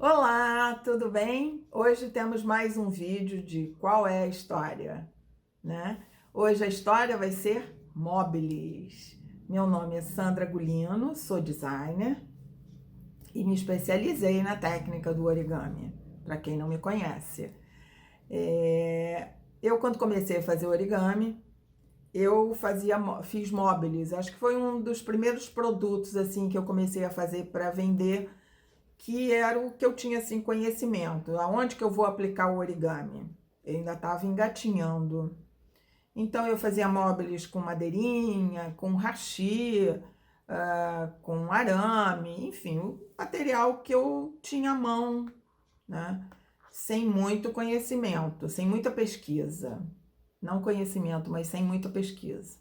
Olá, tudo bem? Hoje temos mais um vídeo de qual é a história, né? Hoje a história vai ser móveis. Meu nome é Sandra Gulino, sou designer e me especializei na técnica do origami, para quem não me conhece. Eu, quando comecei a fazer origami, fiz móveis. Acho que foi um dos primeiros produtos assim que eu comecei a fazer para vender, que era o que eu tinha assim conhecimento. Aonde que eu vou aplicar o origami? Eu ainda estava engatinhando. Então eu fazia móveis com madeirinha, com hashi, com arame, enfim, o material que eu tinha à mão, né? Sem muito conhecimento, sem muita pesquisa. Não conhecimento, mas sem muita pesquisa.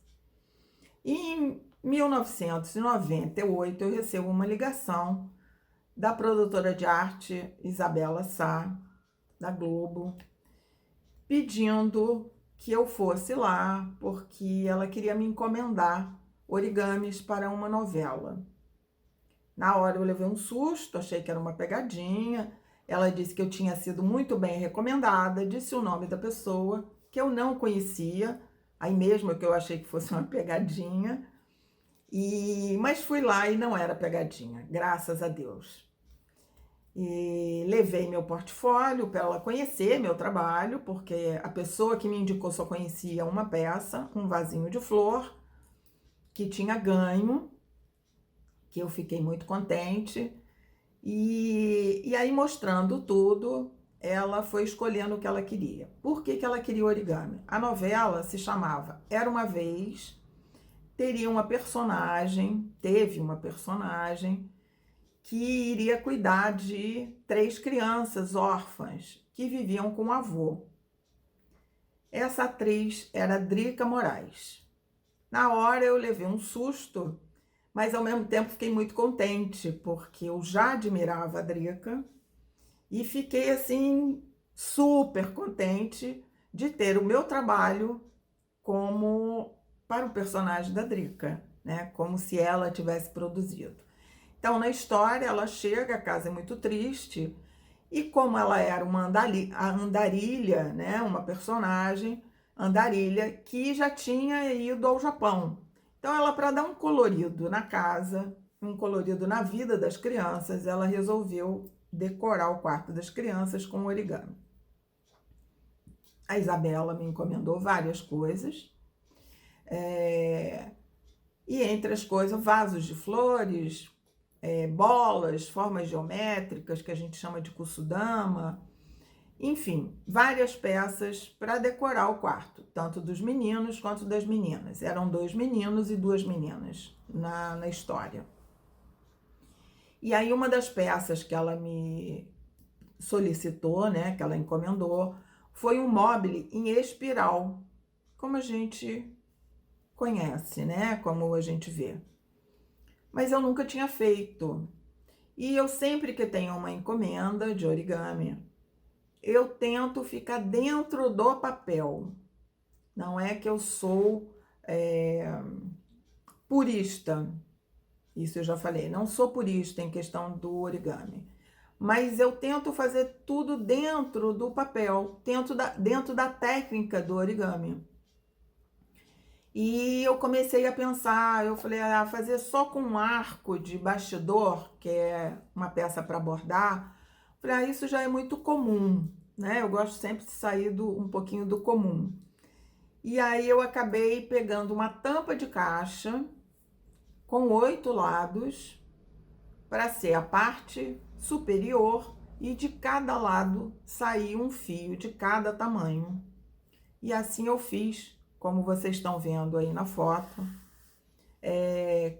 E em 1998 eu recebo uma ligação da produtora de arte Isabela Sá, da Globo, pedindo que eu fosse lá, porque ela queria me encomendar origamis para uma novela. Na hora eu levei um susto, achei que era uma pegadinha. Ela disse que eu tinha sido muito bem recomendada, disse o nome da pessoa, que eu não conhecia, aí mesmo que eu achei que fosse uma pegadinha. Mas fui lá e não era pegadinha, graças a Deus. E levei meu portfólio para ela conhecer meu trabalho, porque a pessoa que me indicou só conhecia uma peça, um vasinho de flor, que tinha ganho, que eu fiquei muito contente. E aí, mostrando tudo, ela foi escolhendo o que ela queria. Por que ela queria origami? A novela se chamava Era Uma Vez, teve uma personagem que iria cuidar de 3 crianças órfãs que viviam com o avô. Essa atriz era Drica Moraes. Na hora eu levei um susto, mas ao mesmo tempo fiquei muito contente, porque eu já admirava a Drica e fiquei assim super contente de ter o meu trabalho como para o personagem da Drica, né? Como se ela tivesse produzido. Então, na história, ela chega, a casa é muito triste, e como ela era a andarilha, né, uma personagem andarilha que já tinha ido ao Japão. Então, ela, para dar um colorido na casa, um colorido na vida das crianças, ela resolveu decorar o quarto das crianças com origami. A Isabela me encomendou várias coisas, e entre as coisas, vasos de flores, bolas, formas geométricas, que a gente chama de kusudama, enfim, várias peças para decorar o quarto, tanto dos meninos quanto das meninas. Eram 2 meninos e 2 meninas na história. E aí uma das peças que ela me solicitou, né, que ela encomendou, foi um mobile em espiral, como a gente conhece, né, como a gente vê. Mas eu nunca tinha feito. E eu sempre que tenho uma encomenda de origami, eu tento ficar dentro do papel. Não é que eu sou purista, isso eu já falei, não sou purista em questão do origami. Mas eu tento fazer tudo dentro do papel, dentro da técnica do origami. E eu comecei a pensar, eu falei, fazer só com um arco de bastidor, que é uma peça para bordar, falei, isso já é muito comum, né? Eu gosto sempre de sair um pouquinho do comum. E aí eu acabei pegando uma tampa de caixa com 8 lados para ser a parte superior e de cada lado sair um fio de cada tamanho. E assim eu fiz, como vocês estão vendo aí na foto.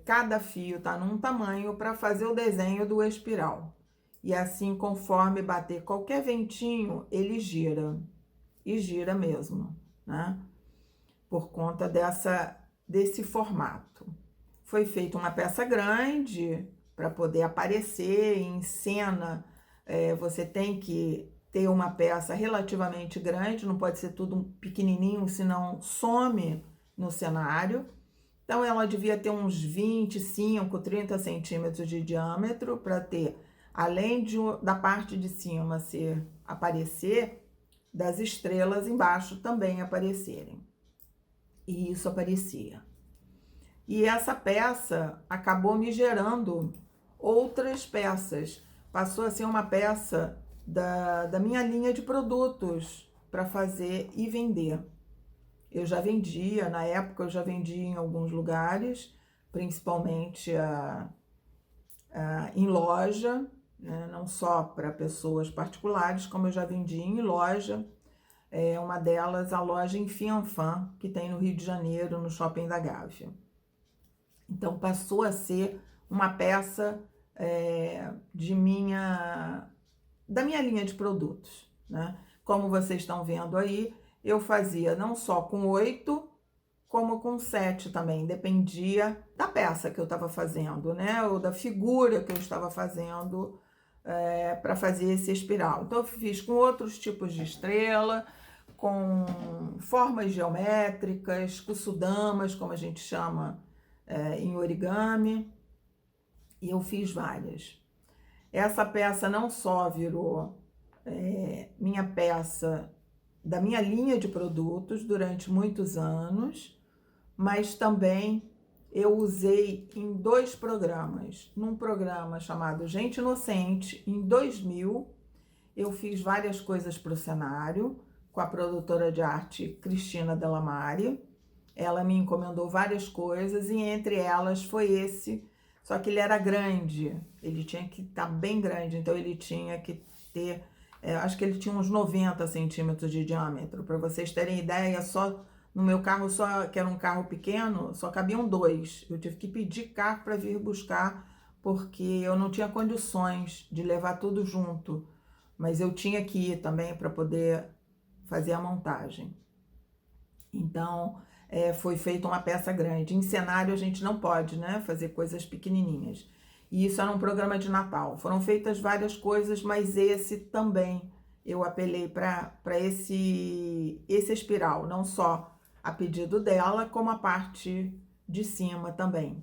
Cada fio tá num tamanho para fazer o desenho do espiral. E assim, conforme bater qualquer ventinho, ele gira. E gira mesmo, né? Por conta desse formato. Foi feita uma peça grande para poder aparecer em cena. Você tem que ter uma peça relativamente grande, não pode ser tudo pequenininho, senão some no cenário. Então, ela devia ter uns 25, 30 centímetros de diâmetro para ter além da parte de cima aparecer, das estrelas embaixo também aparecerem. E isso aparecia. E essa peça acabou me gerando outras peças. Passou a ser uma peça da minha linha de produtos para fazer e vender. Eu já vendia, na época eu já vendia em alguns lugares, principalmente em loja, né? Não só para pessoas particulares, como eu já vendi em loja. Uma delas, a loja em Fianfan, que tem no Rio de Janeiro, no Shopping da Gávea. Então, passou a ser uma peça da minha linha de produtos, né? Como vocês estão vendo aí, eu fazia não só com 8, como com 7 também, dependia da peça que eu estava fazendo, né? Ou da figura que eu estava fazendo para fazer esse espiral. Então, eu fiz com outros tipos de estrela, com formas geométricas, kusudamas, como a gente chama em origami, e eu fiz várias. Essa peça não só virou minha peça da minha linha de produtos durante muitos anos, mas também eu usei em 2 programas. Num programa chamado Gente Inocente, em 2000, eu fiz várias coisas para o cenário, com a produtora de arte Cristina Delamare. Ela me encomendou várias coisas e entre elas foi esse, só que ele era grande, ele tinha que estar bem grande, então ele tinha que ter, acho que ele tinha uns 90 centímetros de diâmetro. Para vocês terem ideia, só no meu carro, que era um carro pequeno, só cabiam 2. Eu tive que pedir carro para vir buscar, porque eu não tinha condições de levar tudo junto, mas eu tinha que ir também para poder fazer a montagem. Então, foi feita uma peça grande. Em cenário a gente não pode, né, fazer coisas pequenininhas. E isso era um programa de Natal. Foram feitas várias coisas, mas esse também eu apelei para esse espiral, não só a pedido dela, como a parte de cima também.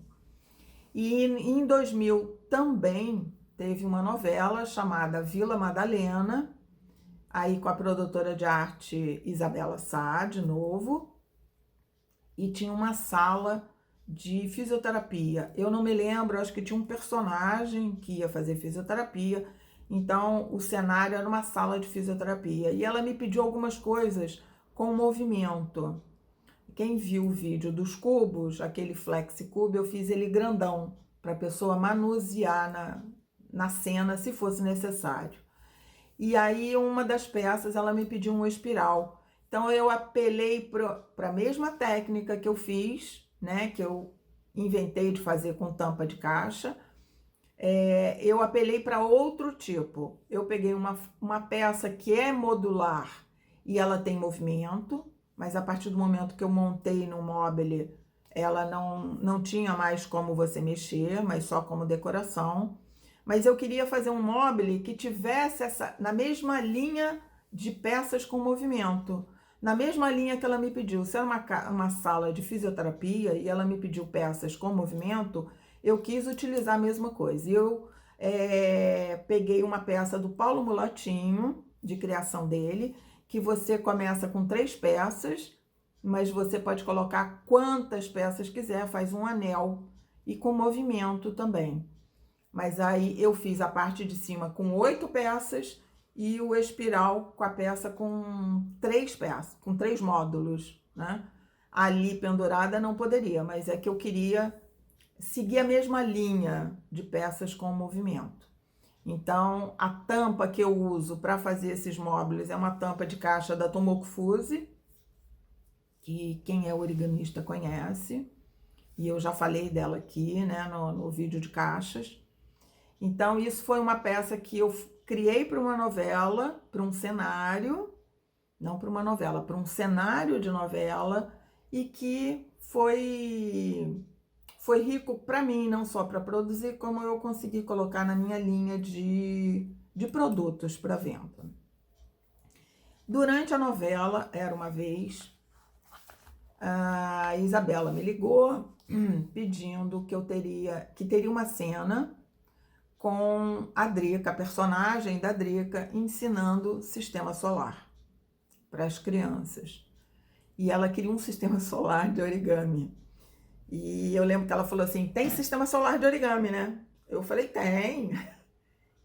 E em 2000 também teve uma novela chamada Vila Madalena, aí com a produtora de arte Isabela Sá, de novo, e tinha uma sala de fisioterapia. Eu não me lembro, acho que tinha um personagem que ia fazer fisioterapia, então o cenário era uma sala de fisioterapia. E ela me pediu algumas coisas com movimento. Quem viu o vídeo dos cubos, aquele FlexiCube, eu fiz ele grandão, para a pessoa manusear na cena, se fosse necessário. E aí, uma das peças, ela me pediu um espiral. Então, eu apelei para a mesma técnica que eu fiz, né, que eu inventei de fazer com tampa de caixa. Eu apelei para outro tipo. Eu peguei uma peça que é modular e ela tem movimento, mas a partir do momento que eu montei no mobile, ela não tinha mais como você mexer, mas só como decoração. Mas eu queria fazer um mobile que tivesse na mesma linha de peças com movimento, na mesma linha que ela me pediu. Se era uma sala de fisioterapia e ela me pediu peças com movimento, eu quis utilizar a mesma coisa. E eu peguei uma peça do Paulo Mulatinho, de criação dele, que você começa com 3 peças, mas você pode colocar quantas peças quiser, faz um anel e com movimento também. Mas aí eu fiz a parte de cima com 8 peças e o espiral com a peça com 3 peças, com 3 módulos, né? Ali pendurada não poderia, mas é que eu queria seguir a mesma linha de peças com movimento. Então, a tampa que eu uso para fazer esses móveis é uma tampa de caixa da Tomoko Fuse, que quem é origamista conhece, e eu já falei dela aqui, né, no vídeo de caixas. Então, isso foi uma peça que eu criei para uma novela, para um cenário, não para uma novela, para um cenário de novela, e que foi rico para mim, não só para produzir, como eu consegui colocar na minha linha de produtos para venda. Durante a novela, era uma vez, a Isabela me ligou pedindo que teria uma cena com a Drica, a personagem da Drica, ensinando sistema solar para as crianças. E ela queria um sistema solar de origami. E eu lembro que ela falou assim, tem sistema solar de origami, né? Eu falei, tem.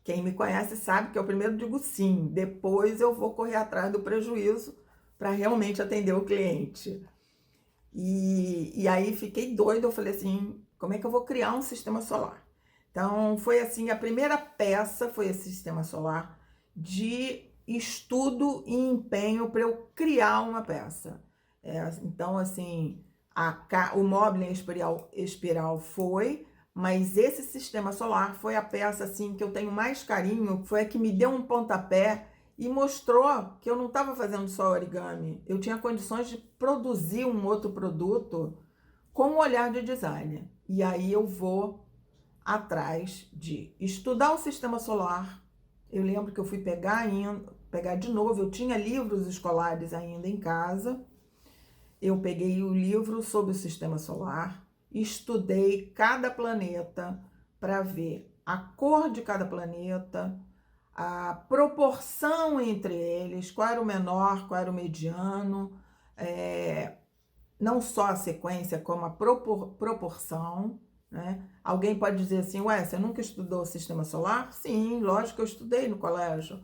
Quem me conhece sabe que eu primeiro digo sim, depois eu vou correr atrás do prejuízo para realmente atender o cliente. E aí fiquei doida, eu falei assim, como é que eu vou criar um sistema solar? Então foi assim, a primeira peça foi esse sistema solar de estudo e empenho para eu criar uma peça. Então assim, o Modeling Espiral foi, mas esse sistema solar foi a peça assim que eu tenho mais carinho, foi a que me deu um pontapé e mostrou que eu não estava fazendo só origami, eu tinha condições de produzir um outro produto com um olhar de designer. E aí eu vou atrás de estudar o sistema solar. Eu lembro que eu fui pegar de novo, eu tinha livros escolares ainda em casa. Eu peguei o livro sobre o sistema solar, estudei cada planeta para ver a cor de cada planeta, a proporção entre eles, qual era o menor, qual era o mediano, não só a sequência, como a proporção, né? Alguém pode dizer assim, ué, você nunca estudou o sistema solar? Sim, lógico que eu estudei no colégio,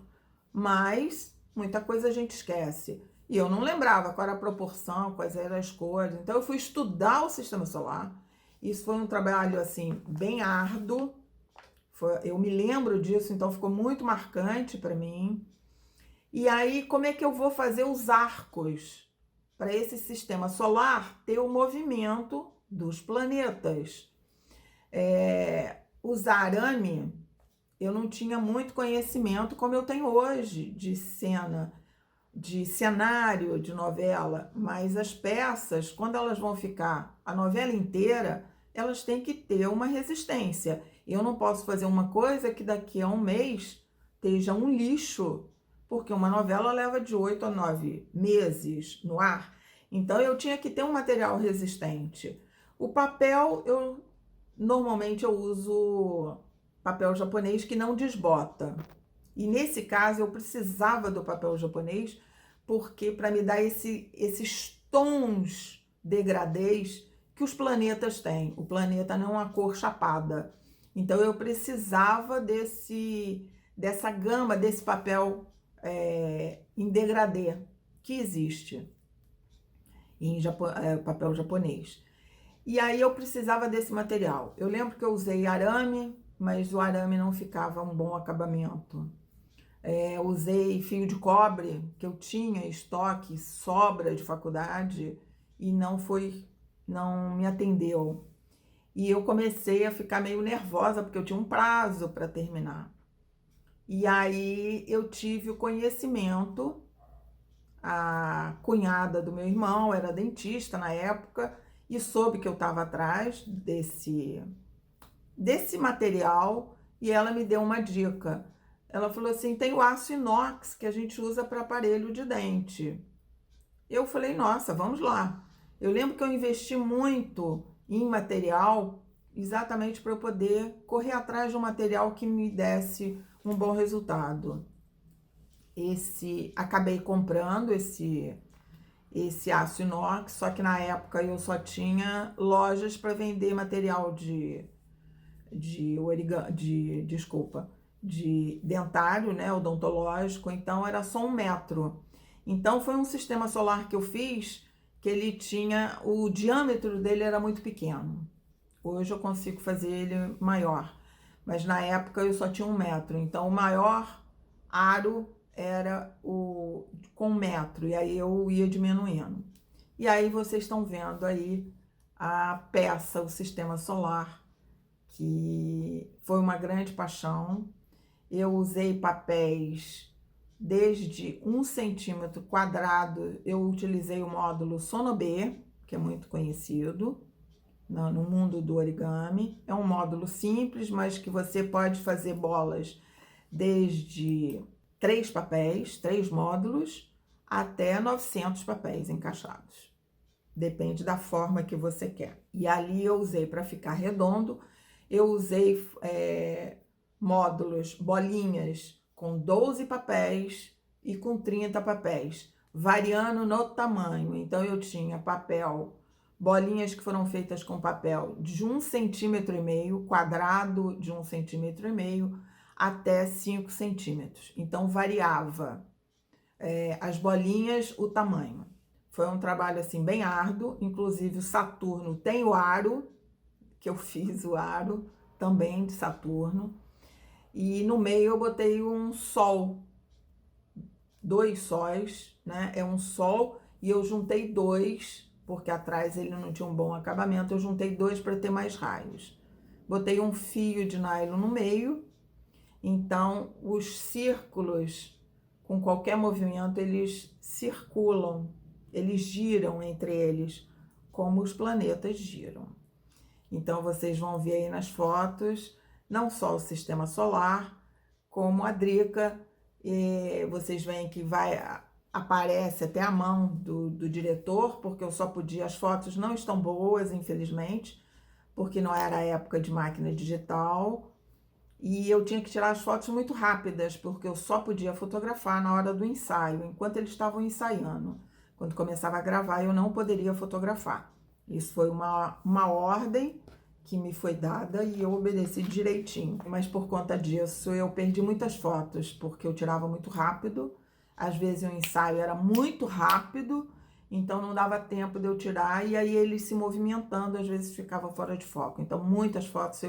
mas muita coisa a gente esquece. E eu não lembrava qual era a proporção, quais eram as cores. Então eu fui estudar o sistema solar. Isso foi um trabalho assim bem árduo. Eu me lembro disso, então ficou muito marcante para mim. E aí, como é que eu vou fazer os arcos para esse sistema solar ter o movimento dos planetas? Os arame, eu não tinha muito conhecimento como eu tenho hoje de cenário de novela, mas as peças, quando elas vão ficar a novela inteira, elas têm que ter uma resistência. Eu não posso fazer uma coisa que daqui a um mês esteja um lixo, porque uma novela leva de 8 a 9 meses no ar. Então eu tinha que ter um material resistente. O papel, normalmente eu uso papel japonês que não desbota. E nesse caso eu precisava do papel japonês porque para me dar esses tons degradês que os planetas têm. O planeta não é uma cor chapada. Então eu precisava dessa gama, desse papel em degradê que existe em papel japonês. E aí eu precisava desse material. Eu lembro que eu usei arame, mas o arame não ficava um bom acabamento. Usei fio de cobre, que eu tinha estoque, sobra de faculdade, e não me atendeu. E eu comecei a ficar meio nervosa, porque eu tinha um prazo para terminar. E aí eu tive o conhecimento, a cunhada do meu irmão era dentista na época, e soube que eu estava atrás desse material, e ela me deu uma dica. Ela falou assim, tem o aço inox que a gente usa para aparelho de dente. Eu falei, nossa, vamos lá. Eu lembro que eu investi muito em material exatamente para eu poder correr atrás de um material que me desse um bom resultado. Acabei comprando esse aço inox, só que na época eu só tinha lojas para vender material de dentário, né, odontológico, então era só 1 metro. Então foi um sistema solar que eu fiz, que ele tinha, o diâmetro dele era muito pequeno. Hoje eu consigo fazer ele maior, mas na época eu só tinha 1 metro, então o maior aro era com 1 metro, e aí eu ia diminuindo. E aí vocês estão vendo aí a peça, o sistema solar, que foi uma grande paixão. Eu usei papéis desde 1 centímetro quadrado, eu utilizei o módulo Sonobe, que é muito conhecido no mundo do origami. É um módulo simples, mas que você pode fazer bolas desde 3 papéis, 3 módulos, até 900 papéis encaixados. Depende da forma que você quer. E ali eu usei para ficar redondo, eu usei módulos, bolinhas com 12 papéis e com 30 papéis, variando no tamanho. Então, eu tinha papel, bolinhas que foram feitas com papel de 1,5 cm, quadrado de 1,5 cm, até 5 centímetros. Então, variava as bolinhas, o tamanho. Foi um trabalho, assim, bem árduo. Inclusive, o Saturno tem o aro, que eu fiz o aro também de Saturno. E no meio eu botei um sol, 2 sóis, né? É um sol e eu juntei 2, porque atrás ele não tinha um bom acabamento, eu juntei 2 para ter mais raios. Botei um fio de nylon no meio, então os círculos, com qualquer movimento, eles circulam, eles giram entre eles, como os planetas giram. Então, vocês vão ver aí nas fotos, não só o sistema solar, como a Drica. Vocês veem que aparece até a mão do diretor, porque eu só podia, as fotos não estão boas, infelizmente, porque não era a época de máquina digital, e eu tinha que tirar as fotos muito rápidas, porque eu só podia fotografar na hora do ensaio, enquanto eles estavam ensaiando. Quando começava a gravar, eu não poderia fotografar. Isso foi uma ordem que me foi dada e eu obedeci direitinho. Mas por conta disso, eu perdi muitas fotos, porque eu tirava muito rápido. Às vezes o ensaio era muito rápido, então não dava tempo de eu tirar, e aí eles se movimentando, às vezes ficava fora de foco. Então muitas fotos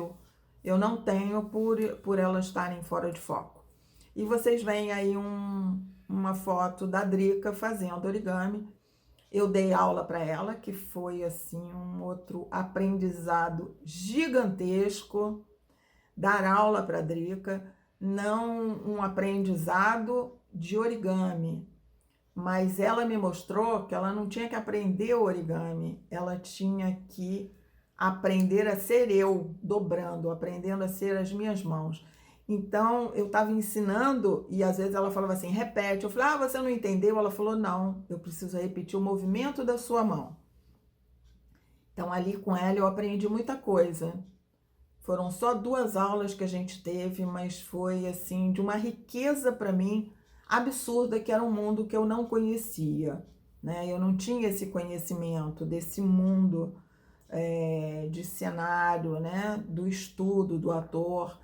eu não tenho por elas estarem fora de foco. E vocês veem aí uma foto da Drica fazendo origami. Eu dei aula para ela, que foi assim um outro aprendizado gigantesco. Dar aula para a Drica, não um aprendizado de origami, mas ela me mostrou que ela não tinha que aprender o origami, ela tinha que aprender a ser eu, dobrando, aprendendo a ser as minhas mãos. Então, eu estava ensinando e às vezes ela falava assim, repete. Eu falei, você não entendeu? Ela falou, não, eu preciso repetir o movimento da sua mão. Então, ali com ela eu aprendi muita coisa. Foram só 2 aulas que a gente teve, mas foi assim, de uma riqueza para mim absurda, que era um mundo que eu não conhecia, né? Eu não tinha esse conhecimento desse mundo de cenário, né? Do estudo, do ator.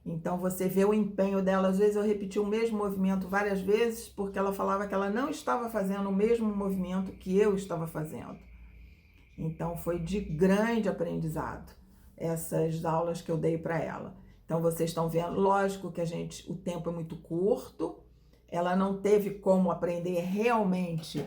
Então, você vê o empenho dela. Às vezes eu repeti o mesmo movimento várias vezes, porque ela falava que ela não estava fazendo o mesmo movimento que eu estava fazendo. Então, foi de grande aprendizado essas aulas que eu dei para ela. Então, vocês estão vendo, lógico que o tempo é muito curto, ela não teve como aprender realmente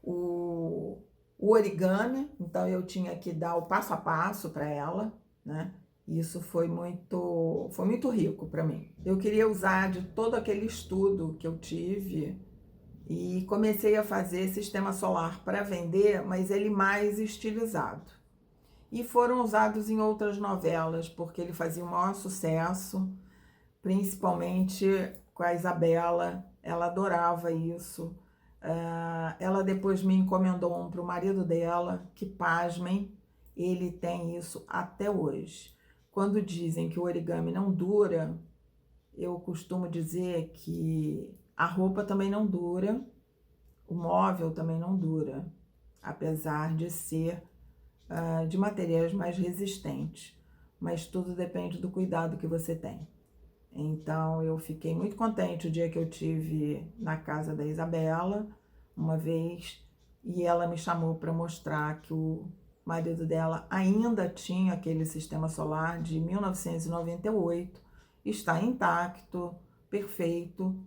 o origami, então eu tinha que dar o passo a passo para ela, né? Isso foi muito rico para mim. Eu queria usar de todo aquele estudo que eu tive e comecei a fazer sistema solar para vender, mas ele mais estilizado. E foram usados em outras novelas, porque ele fazia o maior sucesso, principalmente com a Isabela, ela adorava isso. Ela depois me encomendou um para o marido dela, que, pasmem, ele tem isso até hoje. Quando dizem que o origami não dura, eu costumo dizer que a roupa também não dura, o móvel também não dura, apesar de ser de materiais mais resistentes, mas tudo depende do cuidado que você tem. Então, eu fiquei muito contente o dia que eu tive na casa da Isabela, uma vez, e ela me chamou para mostrar que o marido dela ainda tinha aquele sistema solar de 1998, está intacto, perfeito.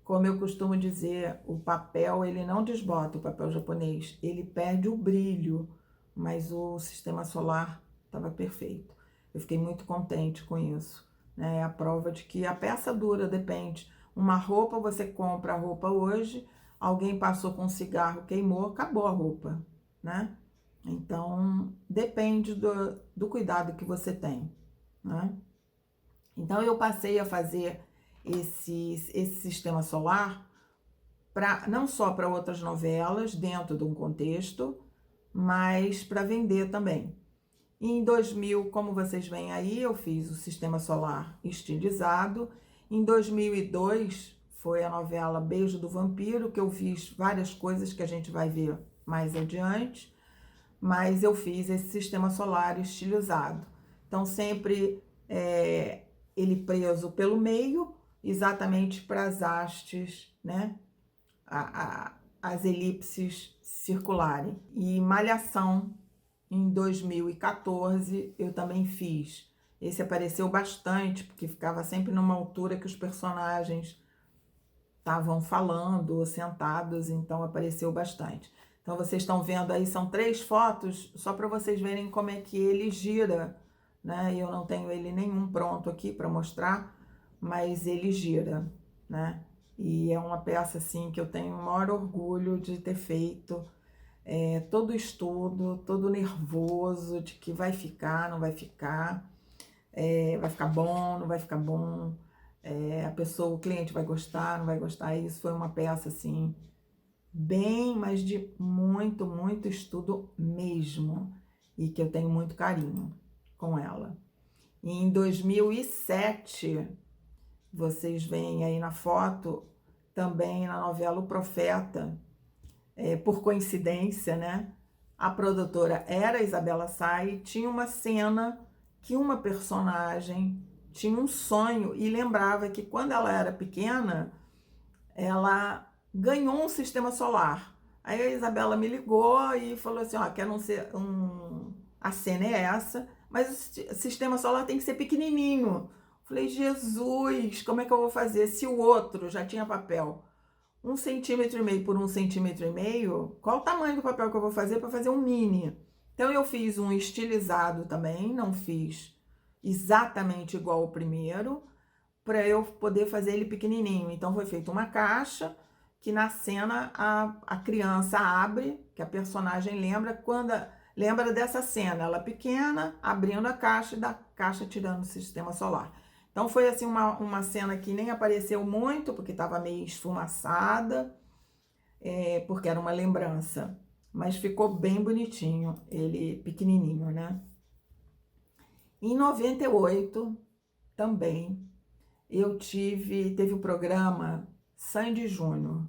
Como eu costumo dizer, o papel, ele não desbota, o papel japonês, ele perde o brilho, mas o sistema solar estava perfeito. Eu fiquei muito contente com isso, né? É a prova de que a peça dura, depende. Uma roupa, você compra a roupa hoje, alguém passou com um cigarro, queimou, acabou a roupa, né? Então, depende do cuidado que você tem, né? Então, eu passei a fazer esse sistema solar não só para outras novelas, dentro de um contexto, mas para vender também. Em 2000, como vocês veem aí, eu fiz o Sistema Solar estilizado. Em 2002 foi a novela Beijo do Vampiro, que eu fiz várias coisas que a gente vai ver mais adiante, mas eu fiz esse Sistema Solar estilizado. Então sempre ele preso pelo meio, exatamente para as hastes, né? As elipses circularem. E Malhação, em 2014, eu também fiz. Esse apareceu bastante, porque ficava sempre numa altura que os personagens estavam falando ou sentados, então apareceu bastante. Então vocês estão vendo aí, são 3 fotos, só para vocês verem como é que ele gira, né? Eu não tenho ele nenhum pronto aqui para mostrar, mas ele gira, né? E é uma peça, assim, que eu tenho o maior orgulho de ter feito, todo estudo, todo nervoso, de que vai ficar, não vai ficar, vai ficar bom, não vai ficar bom, a pessoa, o cliente vai gostar, não vai gostar. Isso foi uma peça, assim, bem, mas de muito, muito estudo mesmo, e que eu tenho muito carinho com ela. E em 2007, vocês veem aí na foto, também na novela O Profeta, por coincidência, né? A produtora era a Isabela Sá e tinha uma cena que uma personagem tinha um sonho e lembrava que quando ela era pequena, ela ganhou um sistema solar. Aí a Isabela me ligou e falou assim, ó, quer não ser a cena é essa, mas o sistema solar tem que ser pequenininho. Falei, Jesus, como é que eu vou fazer? Se o outro já tinha papel 1,5 cm por 1,5 cm, qual o tamanho do papel que eu vou fazer para fazer um mini? Então eu fiz um estilizado também, não fiz exatamente igual o primeiro, para eu poder fazer ele pequenininho. Então foi feita uma caixa que na cena a criança abre, que a personagem lembra dessa cena, ela pequena, abrindo a caixa e da caixa tirando o sistema solar. Então foi assim uma cena que nem apareceu muito, porque estava meio esfumaçada, porque era uma lembrança. Mas ficou bem bonitinho, ele pequenininho, né? Em 98, também, teve o programa Sandy Júnior.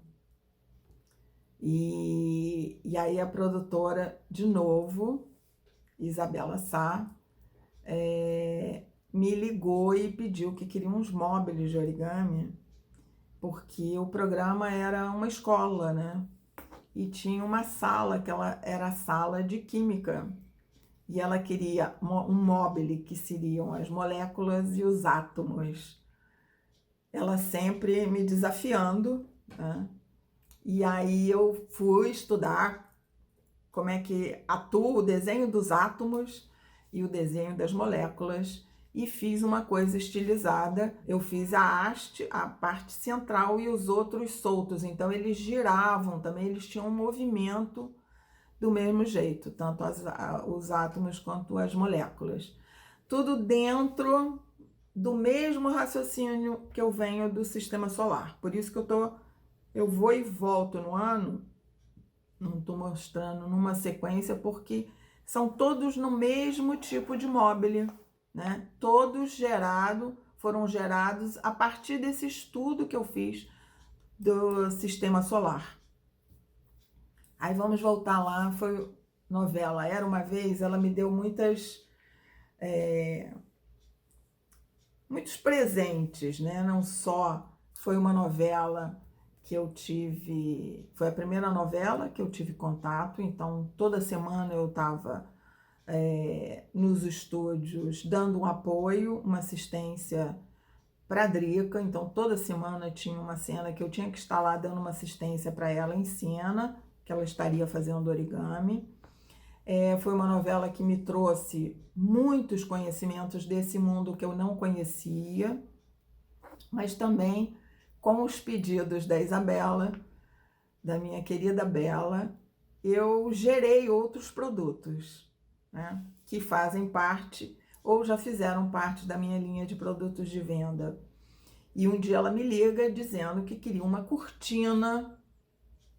E aí a produtora, de novo, Isabela Sá, me ligou e pediu que queria uns móveis de origami, porque o programa era uma escola, né? E tinha uma sala, que ela era a sala de química, e ela queria um móvel que seriam as moléculas e os átomos. Ela sempre me desafiando, né? E aí eu fui estudar como é que atua o desenho dos átomos e o desenho das moléculas, e fiz uma coisa estilizada. Eu fiz a haste, a parte central, e os outros soltos. Então eles giravam também, eles tinham um movimento do mesmo jeito, tanto os átomos quanto as moléculas. Tudo dentro do mesmo raciocínio que eu venho do sistema solar. Por isso que eu vou e volto no ano, não estou mostrando numa sequência, porque são todos no mesmo tipo de mobile, né? Todos foram gerados a partir desse estudo que eu fiz do sistema solar. Aí vamos voltar lá, foi novela Era Uma Vez, ela me deu muitos presentes, né? Não só foi uma novela que eu tive, foi a primeira novela que eu tive contato, então toda semana eu estava nos estúdios dando um apoio, uma assistência para a Drica, então toda semana tinha uma cena que eu tinha que estar lá dando uma assistência para ela em cena, que ela estaria fazendo origami. Foi uma novela que me trouxe muitos conhecimentos desse mundo que eu não conhecia, mas também com os pedidos da Isabela, da minha querida Bela, eu gerei outros produtos, né, que fazem parte ou já fizeram parte da minha linha de produtos de venda. E um dia ela me liga dizendo que queria uma cortina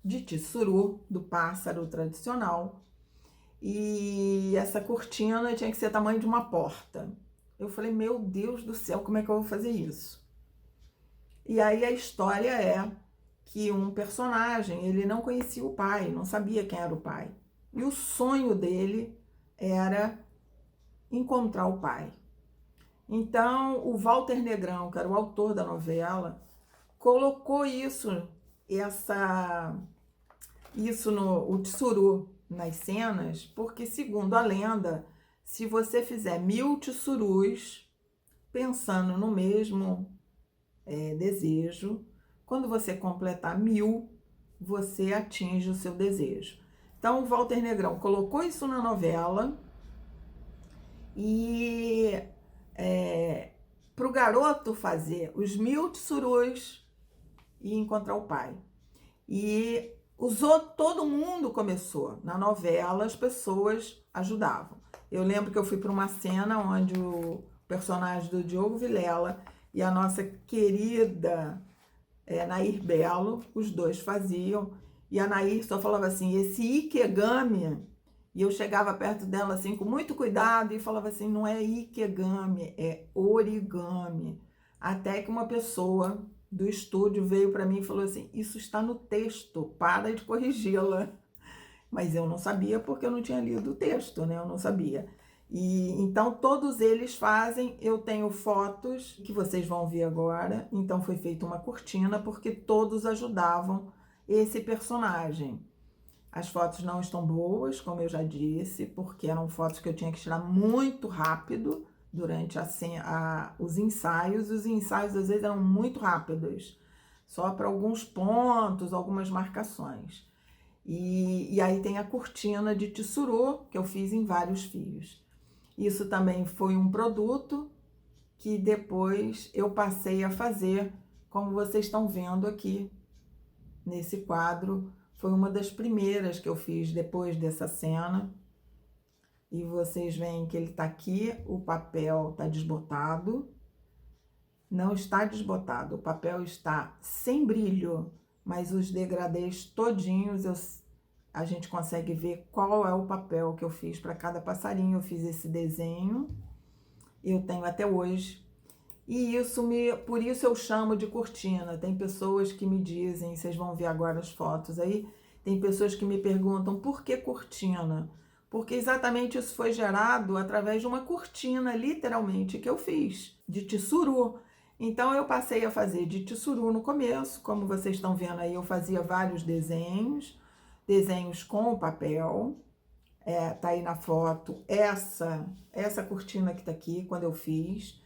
de tissuru do pássaro tradicional e essa cortina tinha que ser tamanho de uma porta. Eu falei, meu Deus do céu, como é que eu vou fazer isso? E aí a história é que um personagem, ele não conhecia o pai, não sabia quem era o pai. E o sonho dele era encontrar o pai. Então, o Walter Negrão, que era o autor da novela, colocou isso no o tsuru nas cenas, porque, segundo a lenda, se você fizer 1000 tsurus pensando no mesmo desejo, quando você completar 1000, você atinge o seu desejo. Então, o Walter Negrão colocou isso na novela e para o garoto fazer os 1000 tsurus e encontrar o pai. E todo mundo começou. Na novela, as pessoas ajudavam. Eu lembro que eu fui para uma cena onde o personagem do Diogo Vilela e a nossa querida Nair Belo, os dois faziam. E a Nair só falava assim, esse ikegami. E eu chegava perto dela assim, com muito cuidado, e falava assim, não é ikegami, é origami. Até que uma pessoa do estúdio veio para mim e falou assim, isso está no texto, para de corrigi-la. Mas eu não sabia porque eu não tinha lido o texto, né? Eu não sabia. E então todos eles fazem, eu tenho fotos que vocês vão ver agora. Então foi feita uma cortina porque todos ajudavam esse personagem. As fotos não estão boas, como eu já disse, porque eram fotos que eu tinha que tirar muito rápido durante os ensaios. Os ensaios, às vezes, eram muito rápidos, só para alguns pontos, algumas marcações. E aí tem a cortina de tissuru, que eu fiz em vários fios. Isso também foi um produto que depois eu passei a fazer, como vocês estão vendo aqui nesse quadro. Foi uma das primeiras que eu fiz depois dessa cena. E vocês veem que ele tá aqui, o papel tá desbotado. Não está desbotado, o papel está sem brilho, mas os degradês todinhos a gente consegue ver qual é o papel que eu fiz para cada passarinho. Eu fiz esse desenho, eu tenho até hoje. E por isso eu chamo de cortina. Tem pessoas que me dizem, vocês vão ver agora as fotos aí, tem pessoas que me perguntam por que cortina? Porque exatamente isso foi gerado através de uma cortina, literalmente, que eu fiz, de tissuru. Então eu passei a fazer de tissuru no começo, como vocês estão vendo aí, eu fazia vários desenhos com o papel. Tá aí na foto essa cortina que tá aqui, quando eu fiz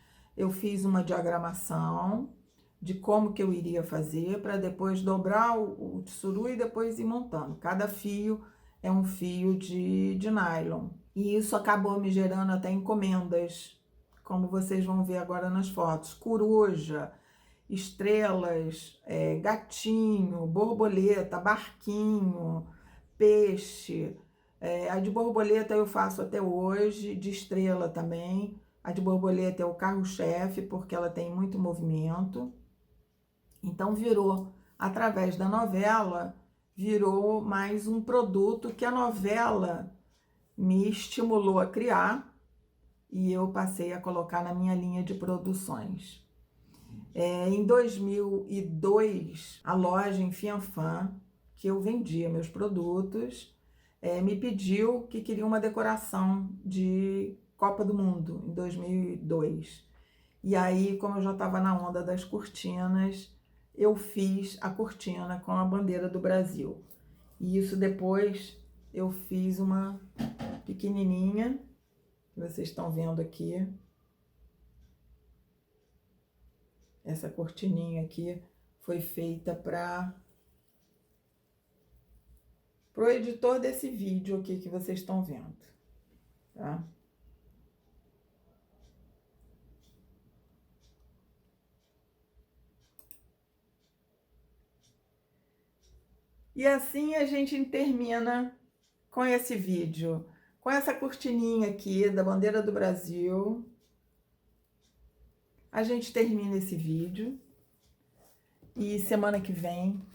uma diagramação de como que eu iria fazer para depois dobrar o tissuru e depois ir montando. Cada fio é um fio de nylon. E isso acabou me gerando até encomendas, como vocês vão ver agora nas fotos. Coruja, estrelas, gatinho, borboleta, barquinho, peixe. A de borboleta eu faço até hoje, de estrela também. A de borboleta é o carro-chefe, porque ela tem muito movimento. Então, através da novela, virou mais um produto que a novela me estimulou a criar e eu passei a colocar na minha linha de produções. Em 2002, a loja em Fianfan, que eu vendia meus produtos, me pediu que queria uma decoração de Copa do Mundo, em 2002. E aí, como eu já estava na onda das cortinas, eu fiz a cortina com a bandeira do Brasil. E isso depois eu fiz uma pequenininha, que vocês estão vendo aqui. Essa cortininha aqui foi feita para o editor desse vídeo aqui que vocês estão vendo, tá? E assim a gente termina com esse vídeo, com essa cortininha aqui da bandeira do Brasil. A gente termina esse vídeo e semana que vem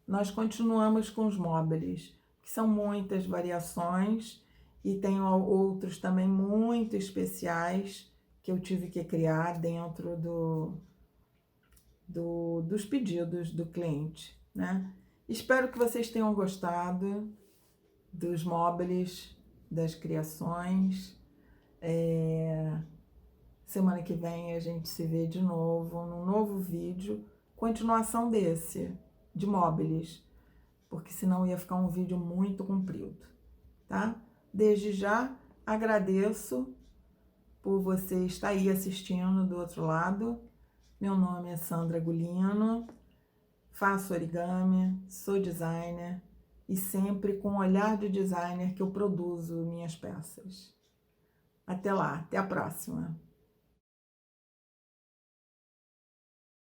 nós continuamos com os móveis. que são muitas variações e tenho outros também muito especiais que eu tive que criar dentro dos pedidos do cliente, né? Espero que vocês tenham gostado dos móveis, das criações. Semana que vem a gente se vê de novo num novo vídeo, continuação desse, de móveis, porque senão ia ficar um vídeo muito comprido, tá? Desde já agradeço por você estar aí assistindo do outro lado. Meu nome é Sandra Gulino, faço origami, sou designer e sempre com o olhar de designer que eu produzo minhas peças. Até lá, até a próxima!